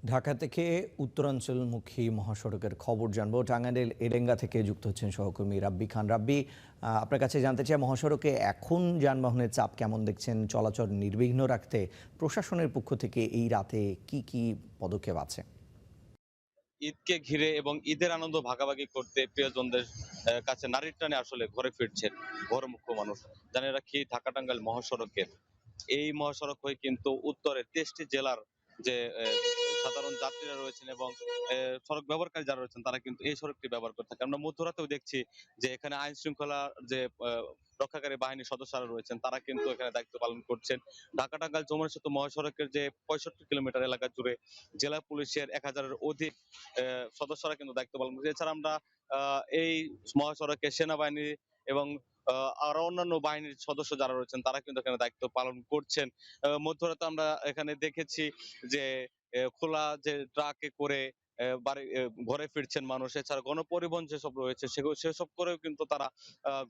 ঢাকা থেকে উত্তরাঞ্চলমুখী মহাসড়কের খবর জানবো। টাঙ্গাইলের এলেঙ্গা থেকে যুক্ত হচ্ছেন সহকর্মী রাব্বি খান। রাব্বি, আপনার কাছে জানতে চাই, মহাসড়কে এখন যানবাহনের চাপ কেমন দেখছেন? চলাচল নির্বিঘ্ন রাখতে প্রশাসনের পক্ষ থেকে এই রাতে কি কি পদক্ষেপ আছে? ঈদকে ঘিরে এবং ঈদের আনন্দ ভাগাভাগি করতে প্রিয়জনদের কাছে নারীর টানে আসলে ঘরে ফিরছেন ঘরমুখ্য মানুষ। জানে রাখি, ঢাকা টাঙ্গাইল মহাসড়কের এই মহাসড়ক হয়ে কিন্তু উত্তরের 23টি জেলার যে সাধারণ যাত্রীরা রয়েছেন এবং সড়ক ব্যবহারকারী যারা রয়েছেন তারা কিন্তু এই সড়কটি ব্যবহার করে থাকে। আমরা মধ্যরাতেও দেখছি যে এখানে আইন শৃঙ্খলা যে রক্ষাকারী বাহিনীর সদস্যরা রয়েছেন তারা কিন্তু এখানে দায়িত্ব পালন করছেন। ঢাকা টাঙ্গাইল যমুনা সেতু মহাসড়কের যে 65 কিলোমিটার এলাকা জুড়ে জেলা পুলিশের 1000-এর অধিক সদস্যরা কিন্তু দায়িত্ব পালন করছে। এছাড়া আমরা এই মহাসড়কে সেনাবাহিনী এবং আরো অন্যান্য বাহিনীর সদস্য যারা রয়েছেন তারা কিন্তু এখানে দায়িত্ব পালন করছেন। মধ্যরাতে আমরা এখানে দেখেছি যে খোলা যে ট্রাকে করে বাড়ি ঘরে ফিরছেন মানুষ। এছাড়া গণপরিবহন যেসব রয়েছে সেসব করেও কিন্তু তারা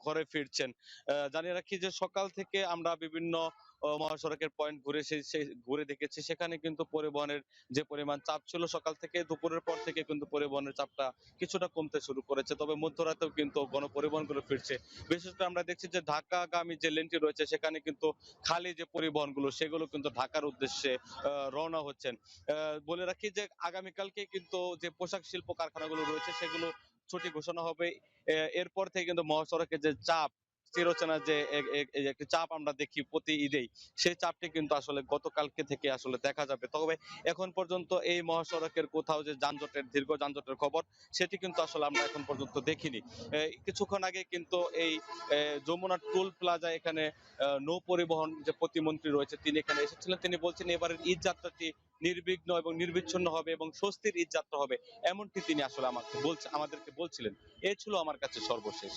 ঘরে ফিরছেন। জানিয়ে রাখি যে সকাল থেকে আমরা বিভিন্ন মহাসড়কের পয়েন্ট ঘুরে দেখেছি, সেখানে কিন্তু পরিবহনের যে পরিমাণ চাপ ছিল সকাল থেকে, দুপুরের পর থেকে কিন্তু পরিবহনের চাপটা কিছুটা কমতে শুরু করেছে। তবে মধ্যরাতেও কিন্তু গণপরিবহনগুলো ফিরছে। বিশেষ করে আমরা দেখছি যে ঢাকাগামী যে লেনটি রয়েছে সেখানে কিন্তু খালি যে পরিবহনগুলো সেগুলো কিন্তু ঢাকার উদ্দেশ্যে রওনা হচ্ছেন। বলে রাখি যে আগামীকালকে কিন্তু যে পোশাক শিল্প কারখানাগুলো রয়েছে সেগুলো ছুটি ঘোষণা হবে। এরপর থেকে কিন্তু মহাসড়কে যে চাপ, চিরচেনা যে একটি চাপ আমরা দেখি প্রতি ঈদেই, সেই চাপটি কিন্তু আসলে গতকালকে থেকে আসলে দেখা যাবে। তবে এখন পর্যন্ত এই মহাসড়কের কোথাও যে দীর্ঘ যানজটের খবর, সেটি কিন্তু আসলে আমরা এখন পর্যন্ত দেখিনি। কিছুক্ষণ আগে কিন্তু এই যমুনা টোল প্লাজা এখানে নৌ পরিবহন যে প্রতিমন্ত্রী রয়েছে তিনি এখানে এসেছিলেন। তিনি বলছেন এবারের ঈদ যাত্রাটি নির্বিঘ্ন এবং নির্বিচ্ছিন্ন হবে এবং স্বস্তির ঈদ যাত্রা হবে, এমনটি তিনি আসলে আমাদেরকে বলছিলেন। এই ছিল আমার কাছে সর্বশেষ।